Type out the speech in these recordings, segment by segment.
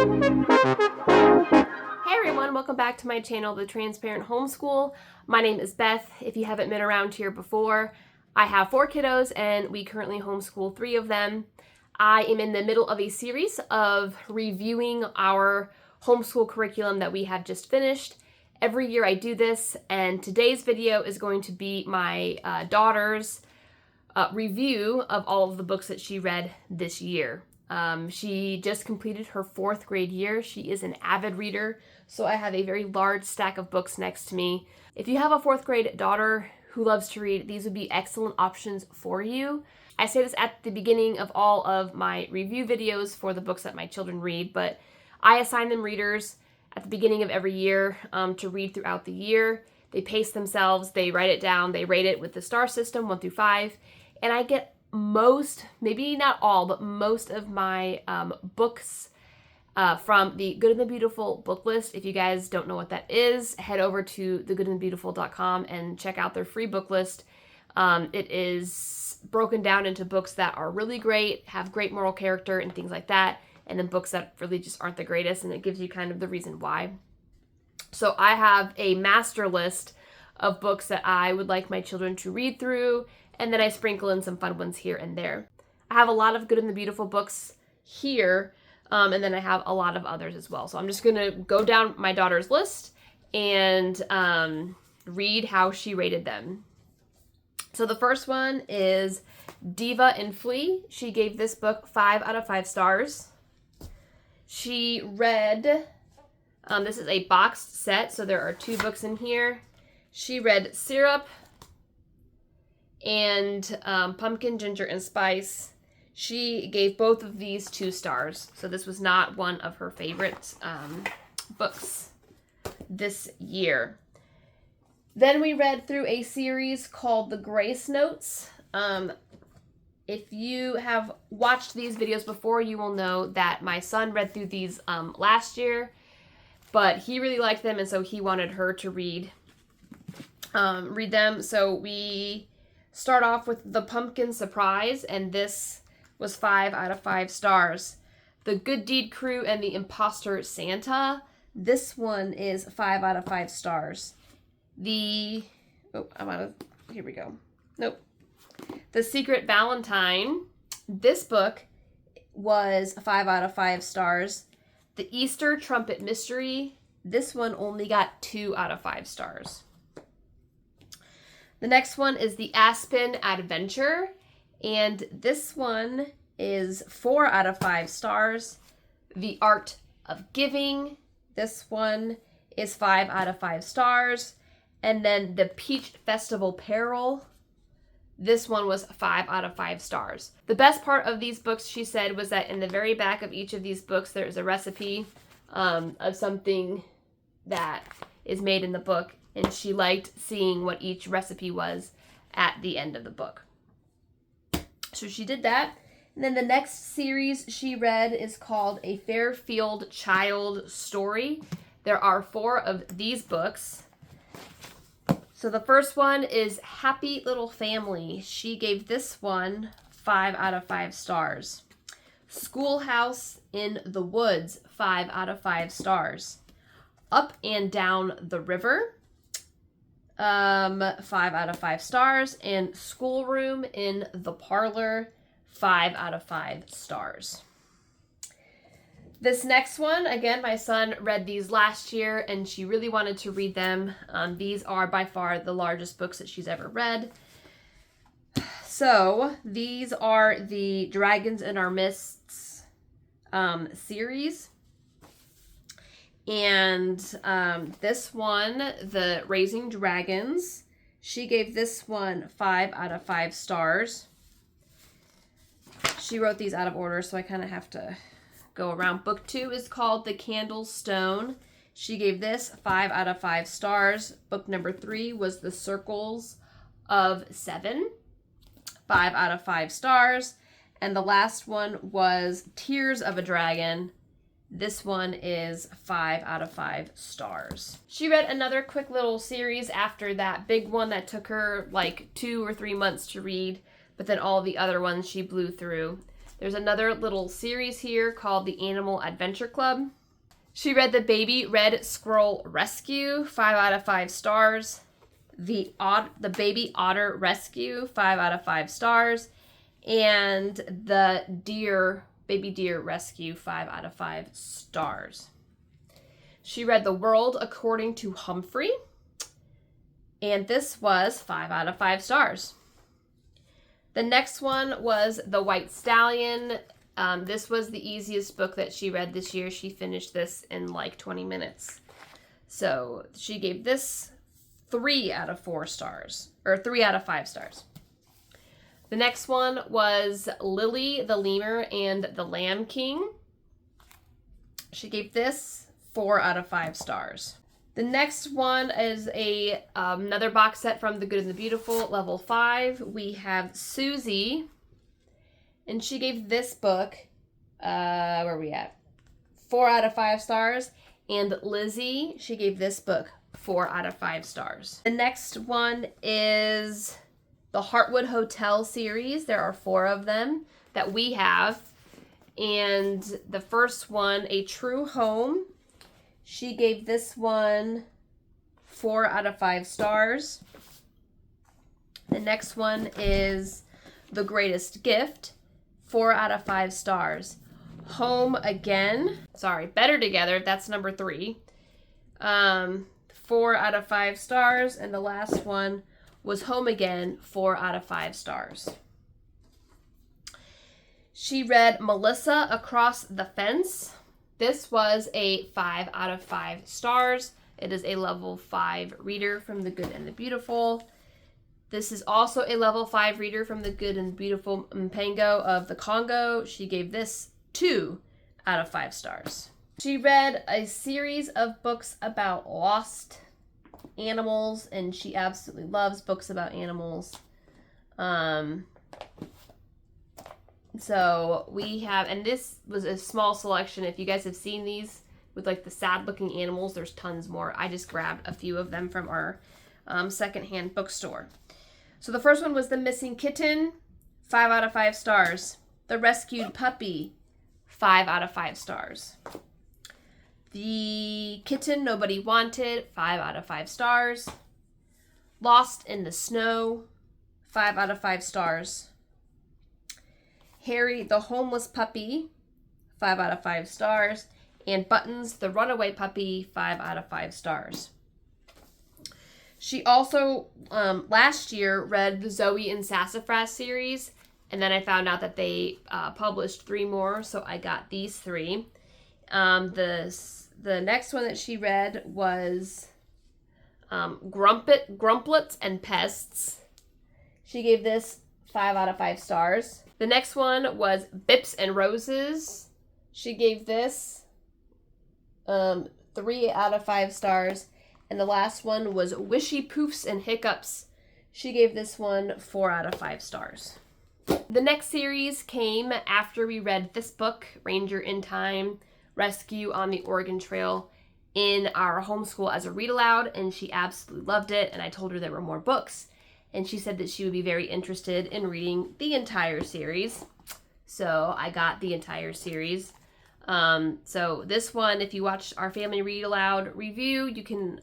Hey everyone, welcome back to my channel, The Transparent Homeschool. My name is Beth. If you haven't been around here before, I have 4 kiddos and we currently homeschool 3 of them. I am in the middle of a series of reviewing our homeschool curriculum that we have just finished. Every year I do this, and today's video is going to be my daughter's review of all of the books that she read this year. She just completed her 4th grade year. She is an avid reader, so I have a very large stack of books next to me. If you have a 4th grade daughter who loves to read, these would be excellent options for you. I say this at the beginning of all of my review videos for the books that my children read, but I assign them readers at the beginning of every year to read throughout the year. They pace themselves, they write it down, they rate it with the star system, 1 through 5, and I get most, maybe not all, but most of my books from the Good and the Beautiful book list. If you guys don't know what that is, head over to thegoodandthebeautiful.com and check out their free book list. It is broken down into books that are really great, have great moral character and things like that, and then books that really just aren't the greatest, and it gives you kind of the reason why. So I have a master list of books that I would like my children to read through, and then I sprinkle in some fun ones here and there. I have a lot of Good and the Beautiful books here, and then I have a lot of others as well. So I'm just going to go down my daughter's list and read how she rated them. So the first one is Diva and Flea. She gave this book 5 out of 5 stars. She read, this is a boxed set, so there are 2 books in here. She read Syrup and Pumpkin, Ginger, and Spice. She gave both of these 2 stars, so this was not one of her favorite books this year. Then we read through a series called The Grace Notes. If you have watched these videos before, you will know that my son read through these last year, but he really liked them, and so he wanted her to read them. So we start off with The Pumpkin Surprise, and this was 5 out of 5 stars. The Good Deed Crew and the Imposter Santa. This one is 5 out of 5 stars. Here we go. Nope. The Secret Valentine. This book was 5 out of 5 stars. The Easter Trumpet Mystery. This one only got 2 out of 5 stars. The next one is The Aspen Adventure, and this one is 4 out of 5 stars. The Art of Giving. This one is 5 out of 5 stars. And then The Peach Festival Peril. This one was 5 out of 5 stars. The best part of these books, she said, was that in the very back of each of these books, there is a recipe of something that is made in the book, and she liked seeing what each recipe was at the end of the book. So she did that. And then the next series she read is called A Fairfield Child Story. There are 4 of these books. So the first one is Happy Little Family. She gave this one 5 out of 5 stars. Schoolhouse in the Woods, 5 out of 5 stars. Up and Down the River, 5 out of 5 stars. And Schoolroom in the Parlor, 5 out of 5 stars. This next one, again, my son read these last year, and she really wanted to read them. These are by far the largest books that she's ever read. So these are the Dragons in Our Mists series. And this one, The Raising Dragons, she gave this one 5 out of 5 stars. She wrote these out of order, so I kind of have to go around. Book 2 is called The Candle Stone. She gave this 5 out of 5 stars. Book number 3 was The Circles of 7, 5 out of 5 stars. And the last one was Tears of a Dragon. This one is 5 out of 5 stars. She read another quick little series after that big one that took her like 2 or 3 months to read, but then all the other ones she blew through. There's another little series here called the Animal Adventure Club. She read the Baby Red Squirrel Rescue, 5 out of 5 stars. The Baby Otter Rescue, 5 out of 5 stars. And the Baby Deer Rescue, 5 out of 5 stars. She read The World According to Humphrey, and this was 5 out of 5 stars. The next one was The White Stallion. This was the easiest book that she read this year. She finished this in like 20 minutes. So she gave this 3 out of 4 stars, or 3 out of 5 stars. The next one was Lily the Lemur and the Lamb King. She gave this 4 out of 5 stars. The next one is another box set from The Good and the Beautiful, level 5. We have Susie, and she gave this book, where are we at? 4 out of 5 stars. And Lizzie, she gave this book 4 out of 5 stars. The next one is the Heartwood Hotel series. There are 4 of them that we have. And the first one, A True Home, she gave this one 4 out of 5 stars. The next one is The Greatest Gift, 4 out of 5 stars. Home Again, Better Together, that's number 3. 4 out of 5 stars. And the last one was Home Again, 4 out of 5 stars. She read Melissa Across the Fence. This was a 5 out of 5 stars. It is a level 5 reader from The Good and the Beautiful. This is also a level 5 reader from The Good and Beautiful Mpango of the Congo. She gave this 2 out of 5 stars. She read a series of books about lost animals, and she absolutely loves books about animals. So we have, and this was a small selection. If you guys have seen these with like the sad looking animals, there's tons more. I just grabbed a few of them from our secondhand bookstore. So the first one was The Missing Kitten, 5 out of 5 stars. The Rescued Puppy, 5 out of 5 stars. The Kitten Nobody Wanted, 5 out of 5 stars. Lost in the Snow, 5 out of 5 stars. Harry the Homeless Puppy, 5 out of 5 stars. And Buttons the Runaway Puppy, 5 out of 5 stars. She also, last year, read the Zoe and Sassafras series, and then I found out that they published 3 more, so I got these 3. The next one that she read was Grumplets and Pests. She gave this 5 out of 5 stars. The next one was Bips and Roses. She gave this 3 out of 5 stars. And the last one was Wishy Poofs and Hiccups. She gave this one 4 out of 5 stars. The next series came after we read this book, Ranger in Time, Rescue on the Oregon Trail, in our homeschool as a read aloud, and she absolutely loved it, and I told her there were more books. And she said that she would be very interested in reading the entire series. So I got the entire series. So this one, if you watched our family read aloud review, you can,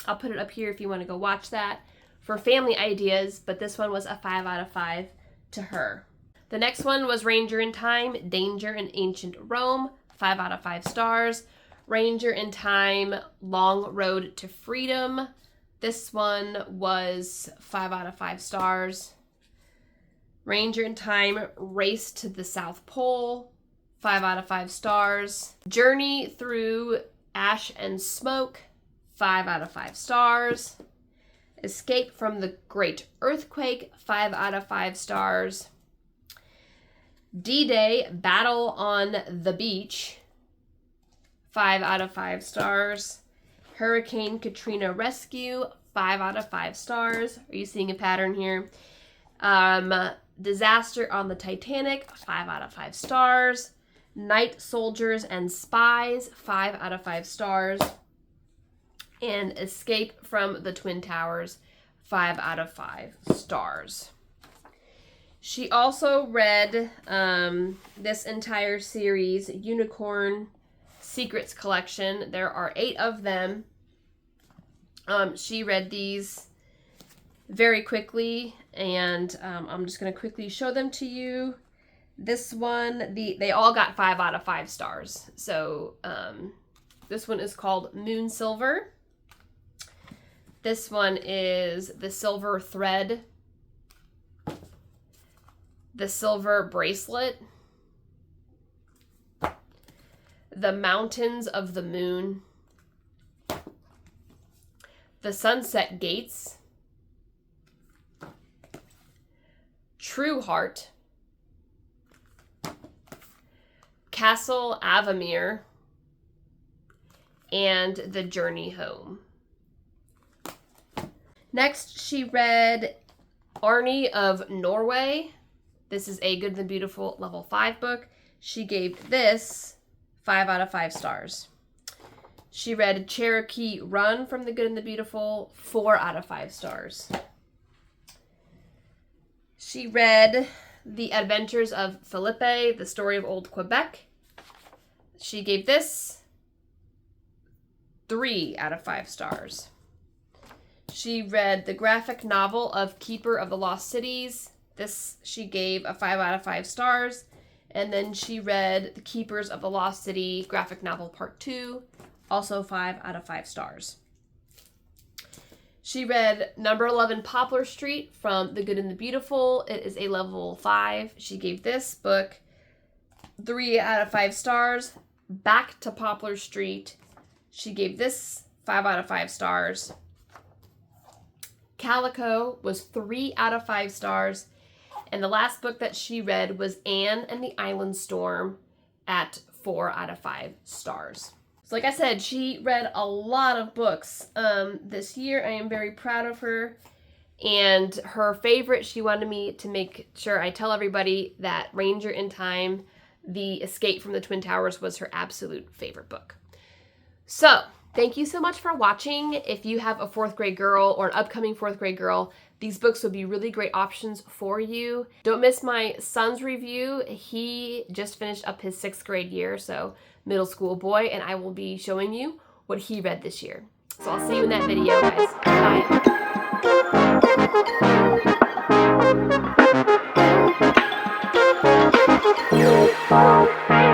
I'll put it up here if you want to go watch that for family ideas, but this one was a 5 out of 5 to her. The next one was Ranger in Time, Danger in Ancient Rome, 5 out of 5 stars. Ranger in Time, Long Road to Freedom. This one was 5 out of 5 stars. Ranger in Time, Race to the South Pole, 5 out of 5 stars. Journey Through Ash and Smoke, 5 out of 5 stars. Escape from the Great Earthquake, 5 out of 5 stars. D-Day, Battle on the Beach, 5 out of 5 stars. Hurricane Katrina Rescue, 5 out of 5 stars. Are you seeing a pattern here? Disaster on the Titanic, 5 out of 5 stars. Night Soldiers and Spies, 5 out of 5 stars. And Escape from the Twin Towers, 5 out of 5 stars. She also read this entire series, Unicorn Secrets Collection. There are 8 of them. She read these very quickly, and I'm just going to quickly show them to you. This one, they all got 5 out of 5 stars. So this one is called Moon Silver. This one is The Silver Thread. The Silver Bracelet. The Mountains of the Moon. The Sunset Gates. True Heart. Castle Avamere. And The Journey Home. Next, she read Arnie of Norway. This is a Good and the Beautiful level 5 book. She gave this 5 out of 5 stars. She read Cherokee Run from the Good and the Beautiful, 4 out of 5 stars. She read The Adventures of Felipe, The Story of Old Quebec. She gave this 3 out of 5 stars. She read the graphic novel of Keeper of the Lost Cities. This she gave a 5 out of 5 stars. And then she read The Keepers of the Lost City graphic novel part 2, also 5 out of 5 stars. She read Number 11 Poplar Street from The Good and the Beautiful. It is a level 5. She gave this book 3 out of 5 stars. Back to Poplar Street. She gave this 5 out of 5 stars. Calico was 3 out of 5 stars. And the last book that she read was Anne and the Island Storm at 4 out of 5 stars. So like I said, she read a lot of books this year. I am very proud of her. And her favorite, she wanted me to make sure I tell everybody that Ranger in Time, The Escape from the Twin Towers, was her absolute favorite book. So thank you so much for watching. If you have a 4th grade girl or an upcoming 4th grade girl, these books would be really great options for you. Don't miss my son's review. He just finished up his 6th grade year, so middle school boy, and I will be showing you what he read this year. So I'll see you in that video, guys. Bye.